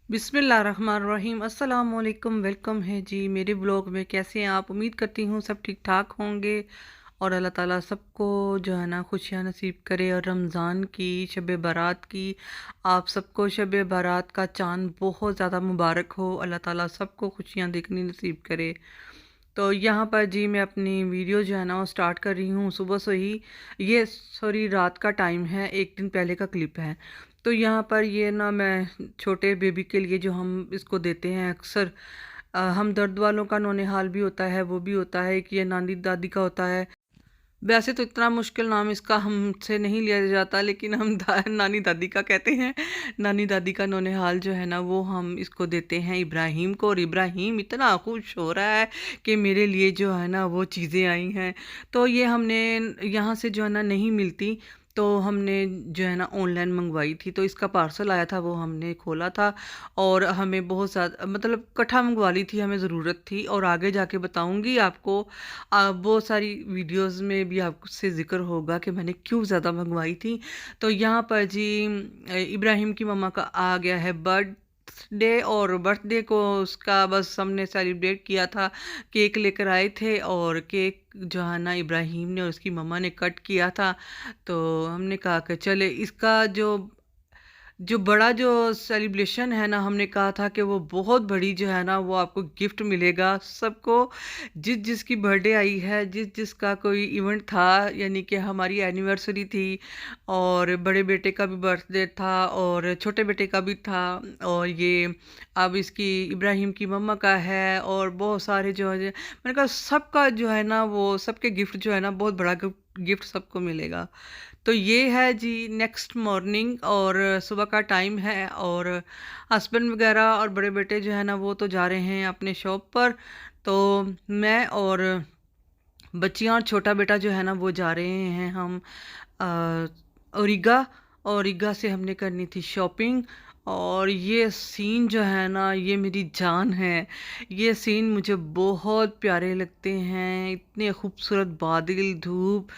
बिस्मिल्लाहिर्रहमानिर्रहीम अस्सलाम वालेकुम। वेलकम है जी मेरे ब्लॉग में। कैसे हैं आप? उम्मीद करती हूँ सब ठीक ठाक होंगे और अल्लाह ताला सबको जो है ना खुशियाँ नसीब करे। और रमज़ान की शब बारात की आप सबको शब बारात का चांद बहुत ज़्यादा मुबारक हो। अल्लाह ताला सबको खुशियाँ देखनी नसीब करे। तो यहाँ पर जी मैं अपनी वीडियो जो है ना वो स्टार्ट कर रही हूँ सुबह से ही। ये सॉरी रात का टाइम है, एक दिन पहले का क्लिप है। तो यहाँ पर ये ना मैं छोटे बेबी के लिए जो हम इसको देते हैं अक्सर, हम दर्द वालों का नौनिहाल भी होता है, वो भी होता है कि ये नानी दादी का होता है। वैसे तो इतना मुश्किल नाम इसका हमसे नहीं लिया जाता, लेकिन हम नानी दादी का कहते हैं। नानी दादी का नौनिहाल जो है ना वो हम इसको देते हैं इब्राहिम को। और इब्राहिम इतना खुश हो रहा है कि मेरे लिए जो है ना वो चीज़ें आई हैं। तो ये हमने यहाँ से जो है ना नहीं मिलती, तो हमने जो है ना ऑनलाइन मंगवाई थी। तो इसका पार्सल आया था, वो हमने खोला था और हमें बहुत ज़्यादा मतलब इकट्ठा मंगवा ली थी, हमें ज़रूरत थी। और आगे जाके बताऊंगी आपको, बहुत सारी वीडियोस में भी आपसे ज़िक्र होगा कि मैंने क्यों ज़्यादा मंगवाई थी। तो यहाँ पर जी इब्राहिम की मम्मा का आ गया है बर्थडे, और बर्थडे को उसका बस हमने सेलिब्रेट किया था। केक लेकर आए थे और केक जो है ना इब्राहिम ने और उसकी मम्मा ने कट किया था। तो हमने कहा कि चले इसका जो जो बड़ा जो सेलिब्रेशन है ना, हमने कहा था कि वो बहुत बड़ी जो है ना वो आपको गिफ्ट मिलेगा सबको। जिस जिसकी बर्थडे आई है, जिस जिसका कोई इवेंट था, यानी कि हमारी एनिवर्सरी थी और बड़े बेटे का भी बर्थडे था और छोटे बेटे का भी था, और ये अब इसकी इब्राहिम की मम्मा का है और बहुत सारे जो है, मैंने कहा सबका जो है ना वो सबके गिफ्ट जो है ना बहुत बड़ा गिफ्ट सबको मिलेगा। तो ये है जी नेक्स्ट मॉर्निंग और सुबह का टाइम है, और हस्बैंड वगैरह और बड़े बेटे जो है ना वो तो जा रहे हैं अपने शॉप पर। तो मैं और बच्चियां और छोटा बेटा जो है ना वो जा रहे हैं हम ओरिगा। ओरिगा से हमने करनी थी शॉपिंग। और ये सीन जो है ना ये मेरी जान है। ये सीन मुझे बहुत प्यारे लगते हैं, इतने खूबसूरत बादल, धूप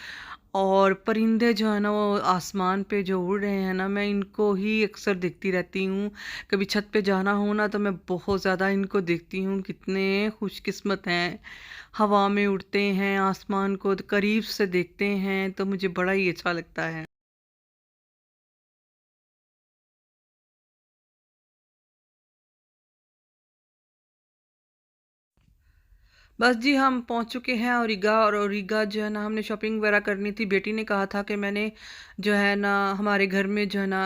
और परिंदे जो है ना वो आसमान पे जो उड़ रहे हैं ना, मैं इनको ही अक्सर देखती रहती हूँ। कभी छत पे जाना हो ना तो मैं बहुत ज़्यादा इनको देखती हूँ, कितने खुशकिस्मत हैं। हवा में उड़ते हैं, आसमान को करीब से देखते हैं, तो मुझे बड़ा ही अच्छा लगता है। बस जी हम पहुंच चुके हैं ओरिगा। और ओरिगा जो है ना हमने शॉपिंग वगैरह करनी थी। बेटी ने कहा था कि मैंने जो है ना हमारे घर में जो है ना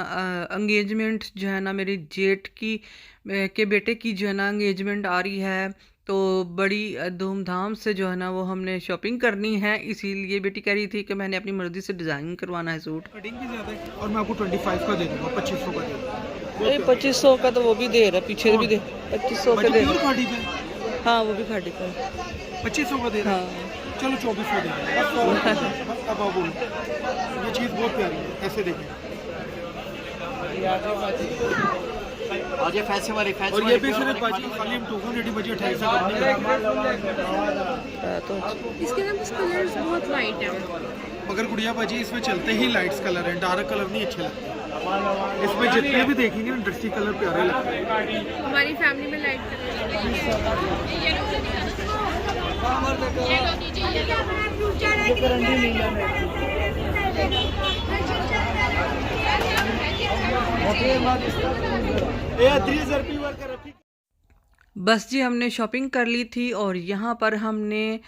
एंगेजमेंट जो है ना मेरी जेठ की के बेटे की जो है ना एंगेजमेंट आ रही है। तो बड़ी धूमधाम से जो है ना वो हमने शॉपिंग करनी है, इसीलिए बेटी कह रही थी कि मैंने अपनी मर्जी से डिज़ाइन करवाना है सूट। कटिंग भी ज्यादा है और मैं आपको 25 का दे दूंगा, 2500 का दे दूंगा। अरे 2500 का तो वो भी दे रहा है, पीछे भी कौन? दे 2500 का बाजी दे प्योर रहा। खाड़ी पे हाँ वो भी खाटी का। 2500 का दे रहा हाँ। है। चलो 2400 दे रहा है, बस 100 रुपये बस। बस अब आप बोलो, ये चीज़ बहुत प्यारी है, ऐसे देखें। आज ये फैंसी वाली और ये भी सिर्फ बाजी खाली हम टोकन रेडी बाजी 28 का तो इसके ना कुछ कलर्स बहुत लाइट है। मगर गुड़िया बाजी इसमें चलते ही लाइट्स कलर हैं, डार्क कलर नहीं अच्छे लगते। इसमें जितने भी देखेंगे ना डस्टी कलर प्यारे लगते हैं। हमारी फैमिली में लाइट बस जी हमने शॉपिंग कर ली थी और यहाँ पर हमने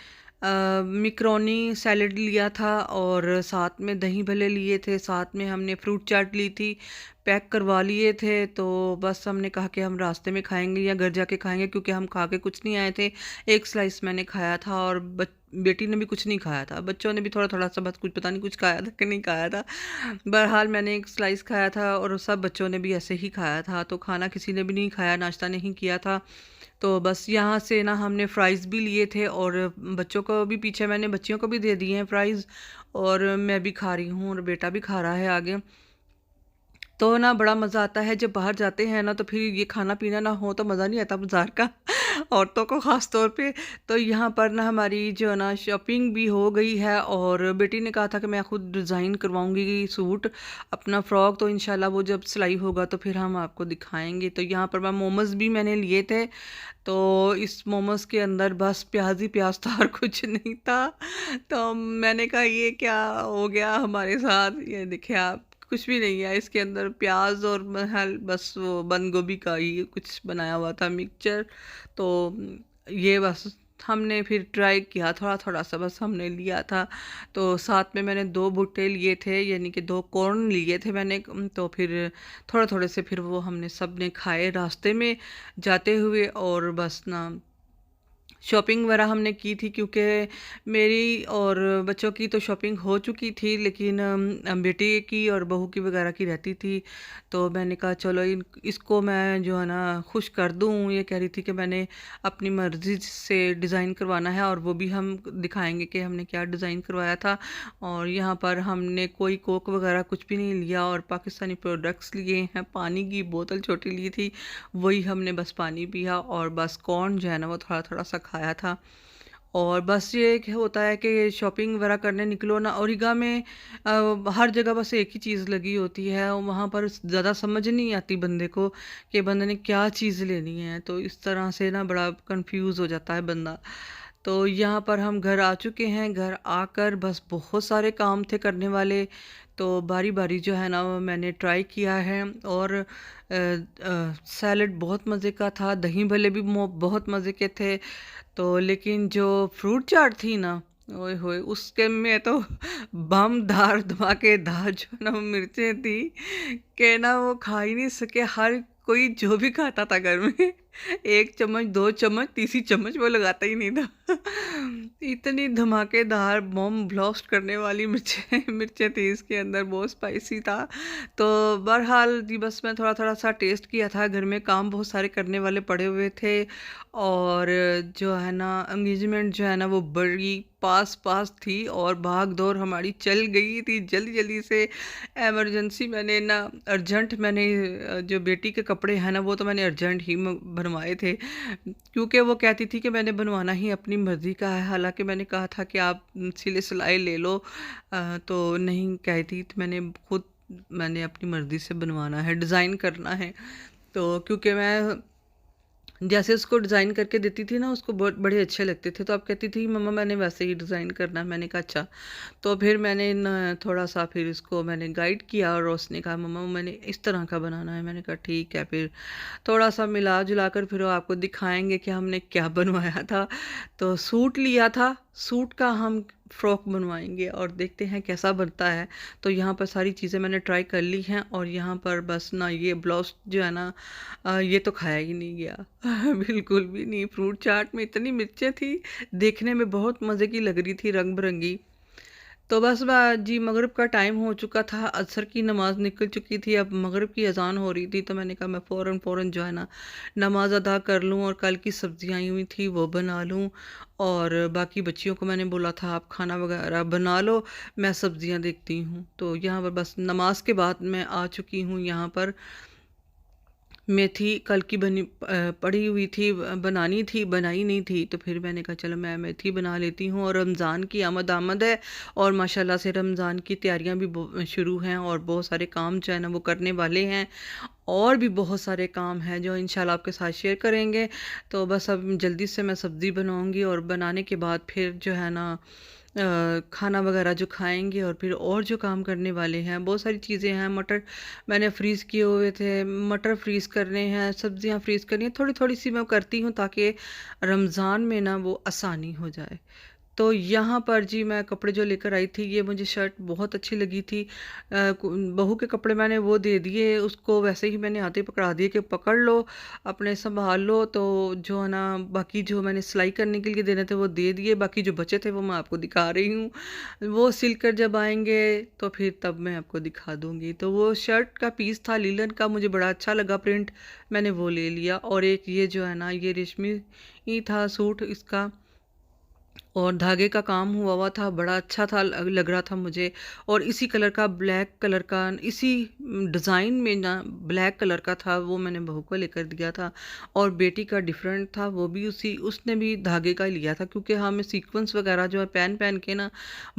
मिक्रोनी सैलेड लिया था और साथ में दही भल्ले लिए थे, साथ में हमने फ्रूट चाट ली थी, पैक करवा लिए थे। तो बस हमने कहा कि हम रास्ते में खाएंगे या घर जाके खाएंगे, क्योंकि हम खा के कुछ नहीं आए थे। एक स्लाइस मैंने खाया था और बेटी ने भी कुछ नहीं खाया था, बच्चों ने भी थोड़ा थोड़ा सा बस, कुछ पता नहीं कुछ खाया था कि नहीं खाया था। बहरहाल मैंने एक स्लाइस खाया था और सब बच्चों ने भी ऐसे ही खाया था। तो खाना किसी ने भी नहीं खाया, नाश्ता नहीं किया था। तो बस यहाँ से ना हमने फ़्राइज़ भी लिए थे और बच्चों को भी, पीछे मैंने बच्चियों को भी दे दिए हैं फ़्राइज़, और मैं भी खा रही हूँ और बेटा भी खा रहा है आगे। तो ना बड़ा मज़ा आता है जब बाहर जाते हैं ना, तो फिर ये खाना पीना ना हो तो मज़ा नहीं आता बाज़ार का औरतों को ख़ास तौर पे। तो यहाँ पर ना हमारी जो है ना शॉपिंग भी हो गई है, और बेटी ने कहा था कि मैं खुद डिज़ाइन करवाऊँगी सूट अपना फ़्रॉक, तो इंशाल्लाह वो जब सिलाई होगा तो फिर हम आपको दिखाएँगे। तो यहाँ पर मैं मोमोज़ भी मैंने लिए थे, तो इस मोमोज़ के अंदर बस प्याज़ ही प्याज़ था और कुछ नहीं था। तो मैंने कहा ये क्या हो गया हमारे साथ, ये देखिए आप, कुछ भी नहीं है इसके अंदर, प्याज और महल बस वो बंद गोभी का ही कुछ बनाया हुआ था मिक्सचर। तो ये बस हमने फिर ट्राई किया, थोड़ा थोड़ा सा बस हमने लिया था। तो साथ में मैंने 2 भुट्टे लिए थे, यानी कि 2 कॉर्न लिए थे मैंने। तो फिर थोड़े थोड़े से फिर वो हमने सब ने खाए रास्ते में जाते हुए, और बस ना शॉपिंग वगैरह हमने की थी, क्योंकि मेरी और बच्चों की तो शॉपिंग हो चुकी थी, लेकिन बेटे की और बहू की वगैरह की रहती थी। तो मैंने कहा चलो इसको मैं जो है ना खुश कर दूँ। ये कह रही थी कि मैंने अपनी मर्ज़ी से डिज़ाइन करवाना है, और वो भी हम दिखाएंगे कि हमने क्या डिज़ाइन करवाया था। और यहाँ पर हमने कोई कोक वगैरह कुछ भी नहीं लिया, और पाकिस्तानी प्रोडक्ट्स लिए हैं। पानी की बोतल छोटी ली थी, वही हमने बस पानी पिया, और बस कॉर्न जो है ना वो थोड़ा थोड़ा सा खाया था। और बस ये एक होता है कि शॉपिंग वगैरह करने निकलो ना, ओरिगा में हर जगह बस एक ही चीज़ लगी होती है, और वहाँ पर ज़्यादा समझ नहीं आती बंदे को कि बंदे ने क्या चीज़ लेनी है। तो इस तरह से ना बड़ा कंफ्यूज हो जाता है बंदा। तो यहाँ पर हम घर आ चुके हैं। घर आकर बस बहुत सारे काम थे करने वाले, तो बारी बारी जो है ना वो मैंने ट्राई किया है। और सैलड बहुत मज़े का था, दही भल्ले भी बहुत मज़े के थे। तो लेकिन जो फ्रूट चाट थी ना, ओए होए, उसके में तो बमदार धमाकेदार जो ना वो मिर्चें थी कि ना वो खा ही नहीं सके। हर कोई जो भी खाता था घर में 1 चम्मच 2 चम्मच, तीसरी चम्मच वो लगाता ही नहीं था। इतनी धमाकेदार बम ब्लास्ट करने वाली मिर्चें मिर्चें थी इसके अंदर, बहुत स्पाइसी था। तो बहरहाल जी बस मैं थोड़ा थोड़ा सा टेस्ट किया था। घर में काम बहुत सारे करने वाले पड़े हुए थे, और जो है ना एंगेजमेंट जो है ना वो बड़ी पास पास थी, और भाग दौड़ हमारी चल गई थी जल्दी जल्दी से। इमरजेंसी मैंने ना अर्जेंट मैंने जो बेटी के कपड़े हैं ना वो तो मैंने अर्जेंट ही बनवाए थे, क्योंकि वो कहती थी कि मैंने बनवाना ही अपनी मर्ज़ी का है। हालांकि मैंने कहा था कि आप सिले सिलाई ले लो, तो नहीं कहती, तो मैंने अपनी मर्ज़ी से बनवाना है, डिज़ाइन करना है। तो क्योंकि मैं जैसे उसको डिज़ाइन करके देती थी ना, उसको बहुत बड़े अच्छे लगते थे। तो अब कहती थी मम्मा मैंने वैसे ही डिज़ाइन करना है। मैंने कहा अच्छा। तो फिर मैंने न थोड़ा सा फिर इसको मैंने गाइड किया, और उसने कहा मम्मा मैंने इस तरह का बनाना है। मैंने कहा ठीक है। फिर थोड़ा सा मिला जुला कर फिर वो आपको दिखाएंगे कि हमने क्या बनवाया था। तो सूट लिया था, सूट का हम फ्रॉक बनवाएंगे, और देखते हैं कैसा बनता है। तो यहाँ पर सारी चीज़ें मैंने ट्राई कर ली हैं, और यहाँ पर बस ना ये ब्लाउज जो है ना ये तो खाया ही नहीं गया बिल्कुल भी नहीं। फ्रूट चाट में इतनी मिर्चें थी, देखने में बहुत मज़े की लग रही थी, रंग बिरंगी। तो बस जी मगरिब का टाइम हो चुका था, असर की नमाज़ निकल चुकी थी, अब मगरिब की अज़ान हो रही थी। तो मैंने कहा मैं फ़ौरन फ़ौरन जो है ना नमाज अदा कर लूँ, और कल की सब्ज़ियाँ आई हुई थी वो बना लूँ। और बाकी बच्चियों को मैंने बोला था आप खाना वगैरह बना लो, मैं सब्ज़ियाँ देखती हूँ। तो यहाँ पर बस नमाज के बाद मैं आ चुकी हूँ। यहाँ पर मेथी कल की पड़ी हुई थी, बनानी थी, बनाई नहीं थी। तो फिर मैंने कहा चलो मैं मेथी बना लेती हूँ। और रमज़ान की आमद आमद है, और माशाल्लाह से रमज़ान की तैयारियाँ भी शुरू हैं, और बहुत सारे काम जो है ना वो करने वाले हैं। और भी बहुत सारे काम हैं जो इंशाल्लाह आपके साथ शेयर करेंगे। तो बस अब जल्दी से मैं सब्ज़ी बनाऊँगी, और बनाने के बाद फिर जो है ना खाना वगैरह जो खाएंगे, और फिर और जो काम करने वाले हैं बहुत सारी चीज़ें हैं। मटर मैंने फ्रीज़ किए हुए थे, मटर फ्रीज़ करने हैं, सब्जियां फ्रीज़ करनी है। थोड़ी थोड़ी सी मैं करती हूँ ताकि रमज़ान में ना वो आसानी हो जाए। तो यहाँ पर जी मैं कपड़े जो लेकर आई थी, ये मुझे शर्ट बहुत अच्छी लगी थी। बहू के कपड़े मैंने वो दे दिए उसको, वैसे ही मैंने हाथे पकड़ा दिए कि पकड़ लो, अपने संभाल लो। तो जो है ना बाकी जो मैंने सिलाई करने के लिए देने थे वो दे दिए, बाकी जो बचे थे वो मैं आपको दिखा रही हूँ। वो सिलकर जब आएंगे तो फिर तब मैं आपको दिखा दूँगी। तो वो शर्ट का पीस था लीलन का, मुझे बड़ा अच्छा लगा प्रिंट, मैंने वो ले लिया। और एक ये जो है ना ये रेशमी ही था सूट इसका, और धागे का काम हुआ हुआ था, बड़ा अच्छा था, लग रहा था मुझे। और इसी कलर का, ब्लैक कलर का, इसी डिज़ाइन में ना ब्लैक कलर का था, वो मैंने बहू को लेकर दिया था। और बेटी का डिफरेंट था, वो भी उसने भी धागे का ही लिया था, क्योंकि हमें सीक्वेंस वगैरह जो है पहन पहन के ना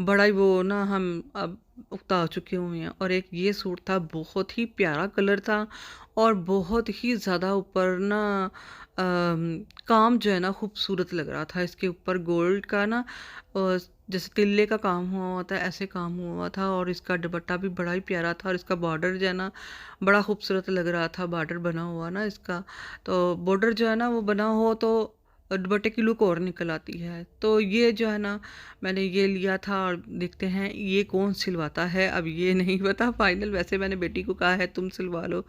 बड़ा ही वो ना हम अब उकता चुके हुए हैं। और एक ये सूट था, बहुत ही प्यारा कलर था और बहुत ही ज़्यादा ऊपर ना काम जो है ना खूबसूरत लग रहा था। इसके ऊपर गोल्ड का ना जैसे तिल्ले का काम हुआ हुआ था, ऐसे काम हुआ हुआ था। और इसका दुपट्टा भी बड़ा ही प्यारा था और इसका बॉर्डर जो है ना बड़ा खूबसूरत लग रहा था, बॉर्डर बना हुआ ना इसका। तो बॉर्डर जो है ना वो बना हो तो दुपट्टे की लुक और निकल आती है। तो ये जो है ना मैंने ये लिया था और देखते हैं ये कौन सिलवाता है, अब ये नहीं पता फाइनल। वैसे मैंने बेटी को कहा है तुम सिलवा लो,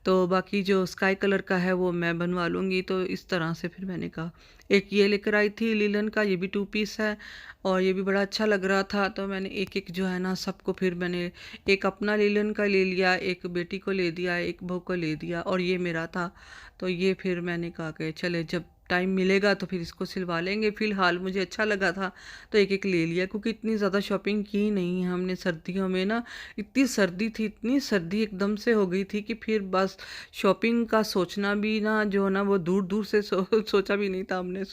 तो बाकी जो स्काई कलर का है वो मैं बनवा लूँगी। तो इस तरह से फिर मैंने कहा, एक ये लेकर आई थी लिलन का, ये भी 2 पीस है और ये भी बड़ा अच्छा लग रहा था। तो मैंने एक एक जो है ना सबको फिर मैंने एक अपना लिलन का ले लिया, एक बेटी को ले दिया, एक बहू को ले दिया और ये मेरा था। तो ये फिर मैंने कहा कि चले जब टाइम मिलेगा तो फिर इसको सिलवा लेंगे। फ़िलहाल मुझे अच्छा लगा था तो एक एक ले लिया, क्योंकि इतनी ज़्यादा शॉपिंग की नहीं है हमने सर्दियों में ना। इतनी सर्दी थी, इतनी सर्दी एकदम से हो गई थी कि फिर बस शॉपिंग का सोचना भी ना जो है ना वो दूर दूर से सोचा भी नहीं था हमने।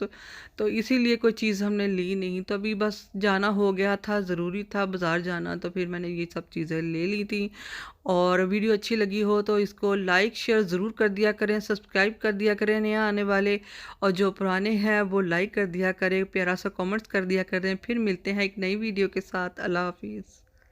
तो इसीलिए कोई चीज़ हमने ली नहीं। तो अभी बस जाना हो गया था, ज़रूरी था बाज़ार जाना, तो फिर मैंने ये सब चीज़ें ले ली थी। और वीडियो अच्छी लगी हो तो इसको लाइक शेयर ज़रूर कर दिया करें, सब्सक्राइब कर दिया करें नया आने वाले, और जो पुराने हैं वो लाइक कर दिया करें, प्यारा सा कमेंट्स कर दिया करें। फिर मिलते हैं एक नई वीडियो के साथ। अल्लाह हाफिज़।